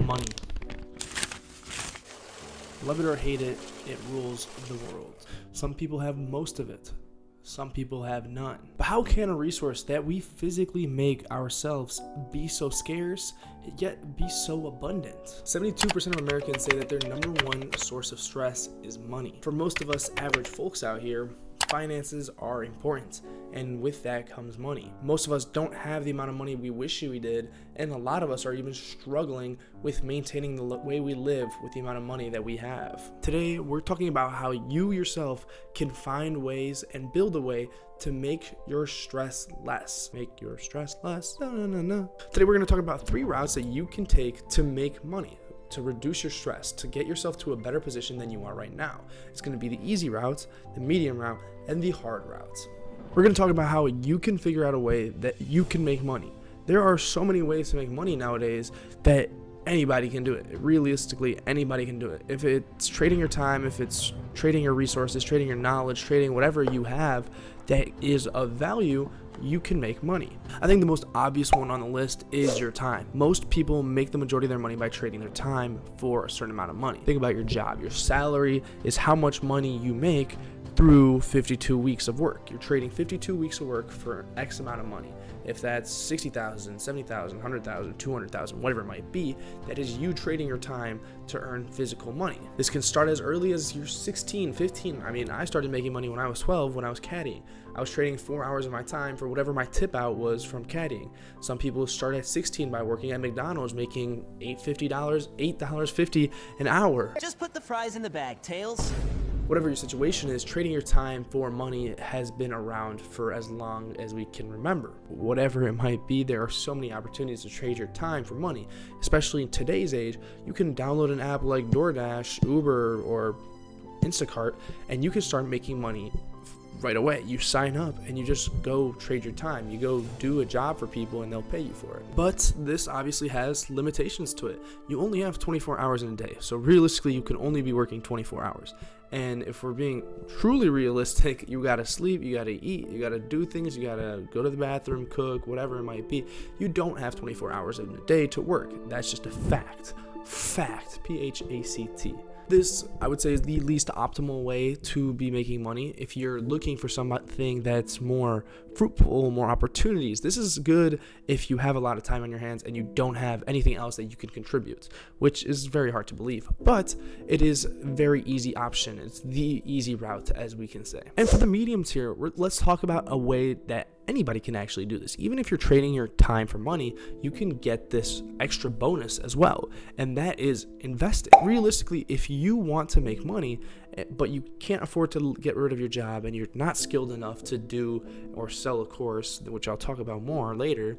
Money. Love it or hate it, it rules the world. Some people have most of it. Some people have none. But how can a resource that we physically make ourselves be so scarce, yet be so abundant? 72% of Americans say that their number one source of stress is money. For most of us average folks out here, finances are important, and with that comes money. Most of us don't have the amount of money we wish we did, and a lot of us are even struggling with maintaining the way we live with the amount of money that we have. Today, we're talking about how you yourself can find ways and build a way to make your stress less. Make your stress less. No. Today, we're going to talk about 3 routes that you can take to make money, to reduce your stress, to get yourself to a better position than you are right now. It's going to be the easy route, the medium route, and the hard route. We're going to talk about how you can figure out a way that you can make money. There are so many ways to make money nowadays that anybody can do it. Realistically, anybody can do it. If it's trading your time, if it's trading your resources, trading your knowledge, trading whatever you have that is of value, you can make money. I think the most obvious one on the list is your time. Most people make the majority of their money by trading their time for a certain amount of money. Think about your job. Your salary is how much money you make through 52 weeks of work. You're trading 52 weeks of work for X amount of money. If that's 60,000, 70,000, 100,000, 200,000, whatever it might be, that is you trading your time to earn physical money. This can start as early as you're 16, 15. I mean, I started making money when I was 12 when I was caddying. I was trading 4 hours of my time for whatever my tip out was from caddying. Some people start at 16 by working at McDonald's, making $8.50 an hour. Just put the fries in the bag, Tails. Whatever your situation is, trading your time for money has been around for as long as we can remember. Whatever it might be, there are so many opportunities to trade your time for money. Especially in today's age, you can download an app like DoorDash, Uber, or Instacart, and you can start making money right away. You sign up and you just go trade your time. You go do a job for people and they'll pay you for it. But this obviously has limitations to it. You only have 24 hours in a day. So realistically, you can only be working 24 hours. And if we're being truly realistic, you gotta sleep, you gotta eat, you gotta do things, you gotta go to the bathroom, cook, whatever it might be. You don't have 24 hours in a day to work. That's just a fact. Fact. P-H-A-C-T. This, I would say, is the least optimal way to be making money. If you're looking for something that's more fruitful, more opportunities, this is good if you have a lot of time on your hands and you don't have anything else that you can contribute, which is very hard to believe. But it is a very easy option. It's the easy route, as we can say. And for the medium tier, let's talk about a way that anybody can actually do this. Even if you're trading your time for money, you can get this extra bonus as well, and that is investing. Realistically, if you want to make money, but you can't afford to get rid of your job and you're not skilled enough to do or sell a course, which I'll talk about more later,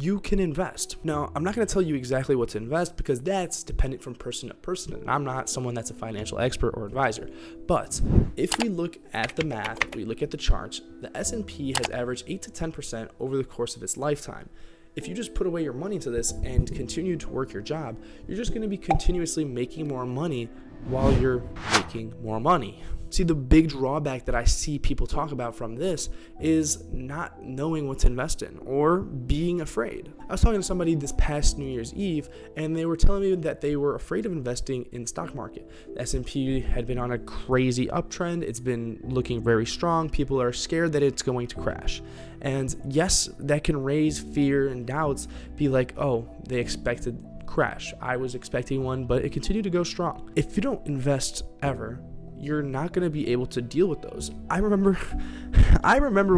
you can invest. Now, I'm not going to tell you exactly what to invest because that's dependent from person to person, and I'm not someone that's a financial expert or advisor. But if we look at the math, we look at the charts, the S&P has averaged 8 to 10% over the course of its lifetime. If you just put away your money to this and continue to work your job, you're just going to be continuously making more money while you're making more money. See, the big drawback that I see people talk about from this is not knowing what to invest in or being afraid. I was talking to somebody this past New Year's Eve, and they were telling me that they were afraid of investing in the stock market. The S&P had been on a crazy uptrend. It's been looking very strong. People are scared that it's going to crash. And yes, that can raise fear and doubts, be like, oh, they expected crash. I was expecting one, but it continued to go strong. If you don't invest ever, you're not going to be able to deal with those. I remember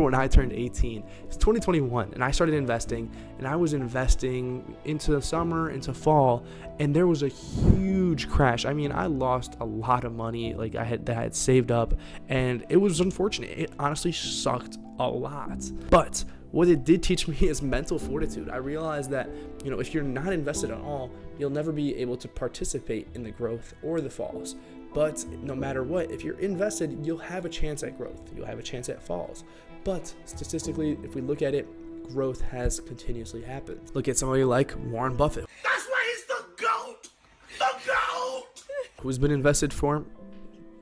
when I turned 18, it's 2021, and I started investing, and I was investing into the summer, into fall, and there was a huge crash. I mean, I lost a lot of money that I had saved up, and it was unfortunate. It honestly sucked a lot. But what it did teach me is mental fortitude. I realized that, if you're not invested at all, you'll never be able to participate in the growth or the falls. But no matter what, if you're invested, you'll have a chance at growth. You'll have a chance at falls. But statistically, if we look at it, growth has continuously happened. Look at somebody like Warren Buffett. That's why he's the GOAT! The GOAT! Who's been invested for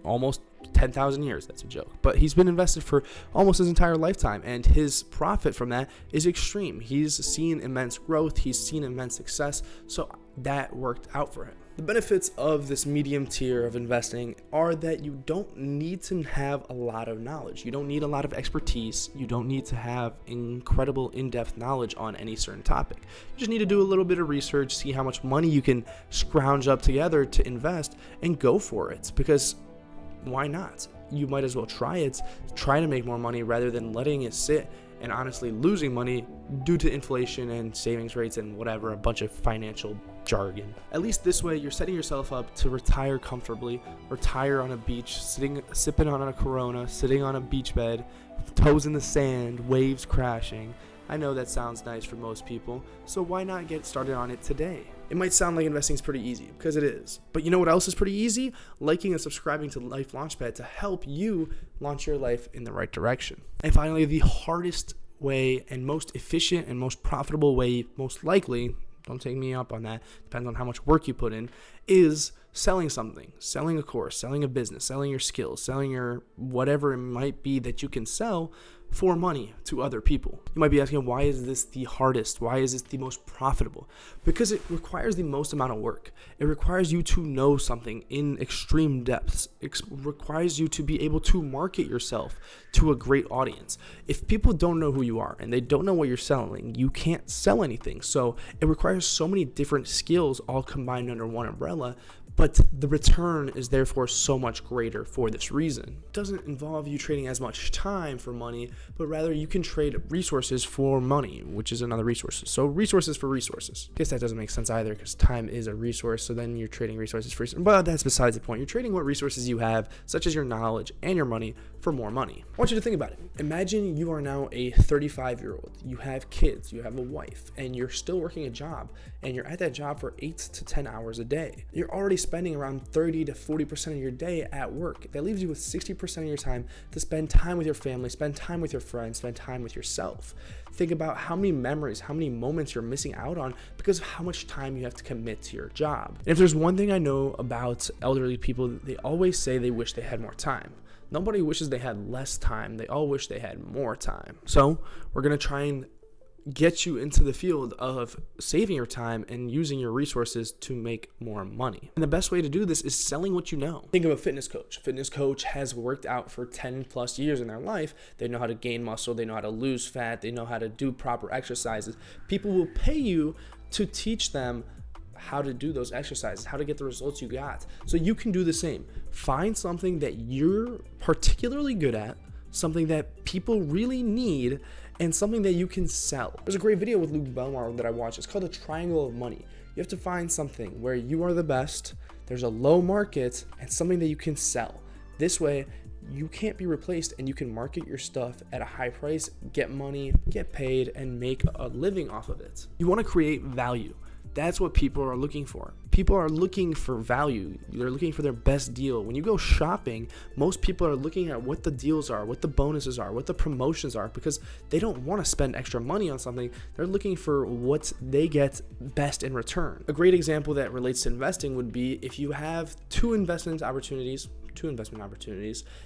almost 10,000 years. That's a joke. But he's been invested for almost his entire lifetime, and his profit from that is extreme. He's seen immense growth. He's seen immense success. So that worked out for him. The benefits of this medium tier of investing are that you don't need to have a lot of knowledge. You don't need a lot of expertise. You don't need to have incredible in-depth knowledge on any certain topic. You just need to do a little bit of research, see how much money you can scrounge up together to invest, and go for it, because why not? You might as well try it, try to make more money rather than letting it sit and honestly losing money due to inflation and savings rates and whatever, a bunch of financial jargon. At least this way, you're setting yourself up to retire comfortably, retire on a beach, sipping on a Corona, sitting on a beach bed, toes in the sand, waves crashing. I know that sounds nice for most people, so why not get started on it today? It might sound like investing is pretty easy, because it is. But you know what else is pretty easy? Liking and subscribing to Life Launchpad to help you launch your life in the right direction. And finally, the hardest way and most efficient and most profitable way, most likely, don't take me up on that, depends on how much work you put in, is selling something, selling a course, selling a business, selling your skills, selling your whatever it might be that you can sell for money to other people. You might be asking, why is this the hardest? Why is this the most profitable? Because it requires the most amount of work. It requires you to know something in extreme depths. It requires you to be able to market yourself to a great audience. If people don't know who you are and they don't know what you're selling, you can't sell anything. So it requires so many different skills all combined under one umbrella, but the return is therefore so much greater for this reason. It doesn't involve you trading as much time for money, but rather you can trade resources for money, which is another resource. So resources for resources. I guess that doesn't make sense either, because time is a resource, so then you're trading resources for resources. But that's besides the point. You're trading what resources you have, such as your knowledge and your money, for more money. I want you to think about it. Imagine you are now a 35-year-old. You have kids, you have a wife, and you're still working a job, and you're at that job for 8 to 10 hours a day. You're already spending around 30 to 40% of your day at work. That leaves you with 60% of your time to spend time with your family, spend time with your friends, spend time with yourself. Think about how many memories, how many moments you're missing out on because of how much time you have to commit to your job. And if there's one thing I know about elderly people, they always say they wish they had more time. Nobody wishes they had less time. They all wish they had more time. So we're going to try and get you into the field of saving your time and using your resources to make more money. And the best way to do this is selling what you know. Think of a fitness coach. A fitness coach has worked out for 10 plus years in their life. They know how to gain muscle. They know how to lose fat. They know how to do proper exercises. People will pay you to teach them how to do those exercises, how to get the results you got. So you can do the same. Find something that you're particularly good at, something that people really need, and something that you can sell. There's a great video with Luke Belmar that I watched. It's called The Triangle of Money. You have to find something where you are the best, there's a low market, and something that you can sell. This way, you can't be replaced and you can market your stuff at a high price, get money, get paid, and make a living off of it. You want to create value. That's what people are looking for. People are looking for value. They're looking for their best deal. When you go shopping, most people are looking at what the deals are, what the bonuses are, what the promotions are, because they don't want to spend extra money on something. They're looking for what they get best in return. A great example that relates to investing would be if you have two investment opportunities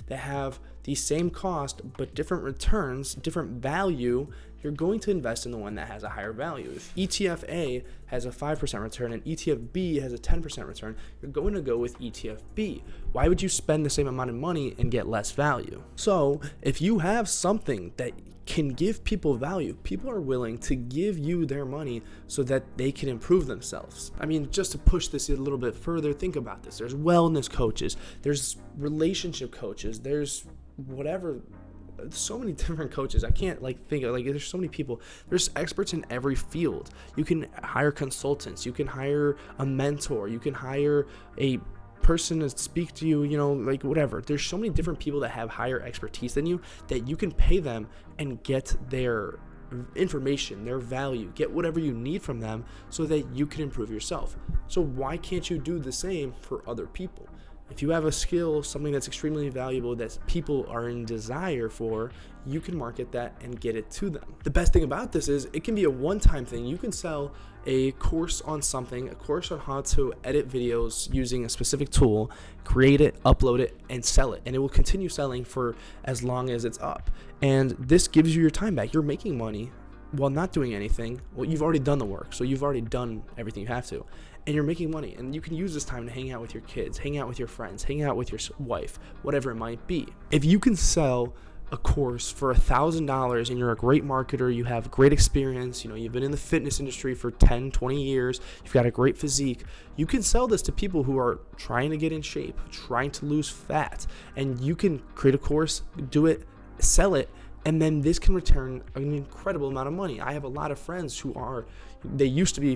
that have the same cost but different returns, different value, you're going to invest in the one that has a higher value. If ETF A has a 5% return and ETF B has a 10% return, you're going to go with ETF B. Why would you spend the same amount of money and get less value? So if you have something that can give people value, people are willing to give you their money so that they can improve themselves. I mean, just to push this a little bit further, think about this. There's wellness coaches, there's relationship coaches, there's whatever, so many different coaches. I can't think of, there's so many people. There's experts in every field. You can hire consultants, you can hire a mentor, you can hire a person to speak to you, whatever. There's so many different people that have higher expertise than you that you can pay them and get their information, their value, get whatever you need from them so that you can improve yourself. So why can't you do the same for other people? If you have a skill, something that's extremely valuable that people are in desire for, you can market that and get it to them. The best thing about this is it can be a one-time thing. You can sell a course on something, a course on how to edit videos using a specific tool, create it, upload it, and sell it. And it will continue selling for as long as it's up. And this gives you your time back. You're making money while not doing anything. Well, you've already done the work, so you've already done everything you have to. and you're making money, and you can use this time to hang out with your kids, hang out with your friends, hang out with your wife, whatever it might be. If you can sell a course for $1,000 and you're a great marketer, you have great experience, you've been in the fitness industry for 10, 20 years, you've got a great physique, you can sell this to people who are trying to get in shape, trying to lose fat, and you can create a course, do it, sell it, and then this can return an incredible amount of money. I have a lot of friends who they used to be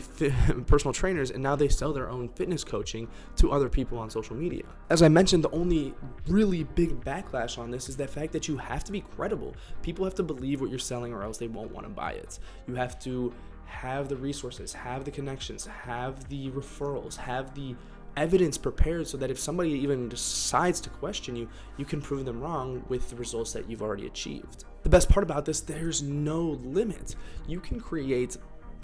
personal trainers, and now they sell their own fitness coaching to other people on social media. As I mentioned, the only really big backlash on this is the fact that you have to be credible. People have to believe what you're selling, or else they won't want to buy it. You have to have the resources, have the connections, have the referrals, have the evidence prepared, so that if somebody even decides to question you, you can prove them wrong with the results that you've already achieved. The best part about this, there's no limit. You can create,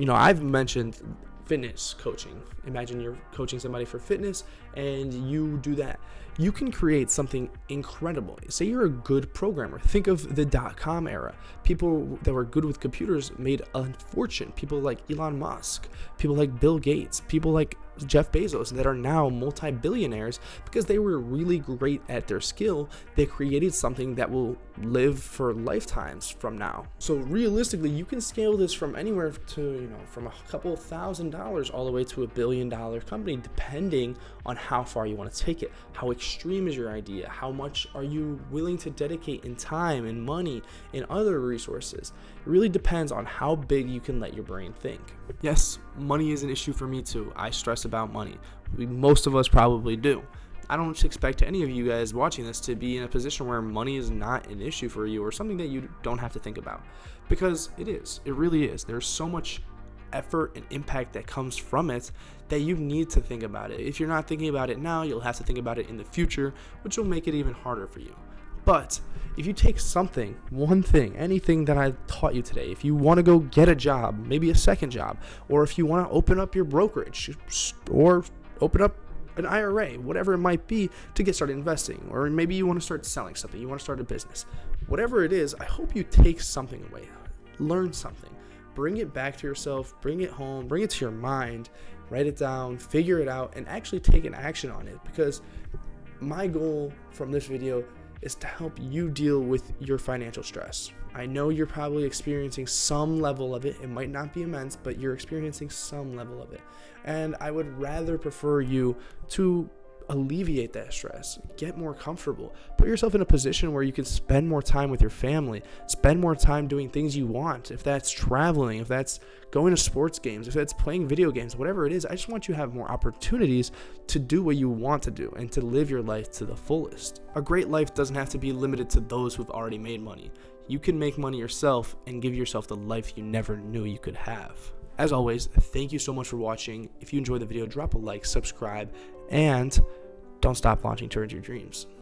I've mentioned fitness coaching. Imagine you're coaching somebody for fitness and you do that. You can create something incredible. Say you're a good programmer. Think of the .com era. People that were good with computers made a fortune. People like Elon Musk, people like Bill Gates, people like Jeff Bezos that are now multi-billionaires because they were really great at their skill. They created something that will live for lifetimes from now. So realistically, you can scale this from anywhere to, from a couple $1,000s all the way to $1 billion company, depending on how far you want to take it. How extreme is your idea? How much are you willing to dedicate in time and money and other resources? It really depends on how big you can let your brain think. Yes, money is an issue for me too. I stress about money. Most of us probably do. I don't expect any of you guys watching this to be in a position where money is not an issue for you or something that you don't have to think about, because it is. It really is. There's so much effort and impact that comes from it that you need to think about it. If you're not thinking about it now, you'll have to think about it in the future, which will make it even harder for you. But if you take something, one thing, anything that I taught you today, if you want to go get a job, maybe a second job, or if you want to open up your brokerage or open up an IRA, whatever it might be, to get started investing, or maybe you want to start selling something, you want to start a business, whatever it is, I hope you take something away, learn something, bring it back to yourself, bring it home, bring it to your mind, write it down, figure it out, and actually take an action on it. Because my goal from this video is to help you deal with your financial stress. I know you're probably experiencing some level of it. It might not be immense, but you're experiencing some level of it. And I would rather prefer you to alleviate that stress, get more comfortable, put yourself in a position where you can spend more time with your family, spend more time doing things you want. If that's traveling, if that's going to sports games, if that's playing video games, whatever it is, I just want you to have more opportunities to do what you want to do and to live your life to the fullest. A great life doesn't have to be limited to those who've already made money. You can make money yourself and give yourself the life you never knew you could have. As always, thank you so much for watching. If you enjoyed the video, drop a like, subscribe, and don't stop launching towards your dreams.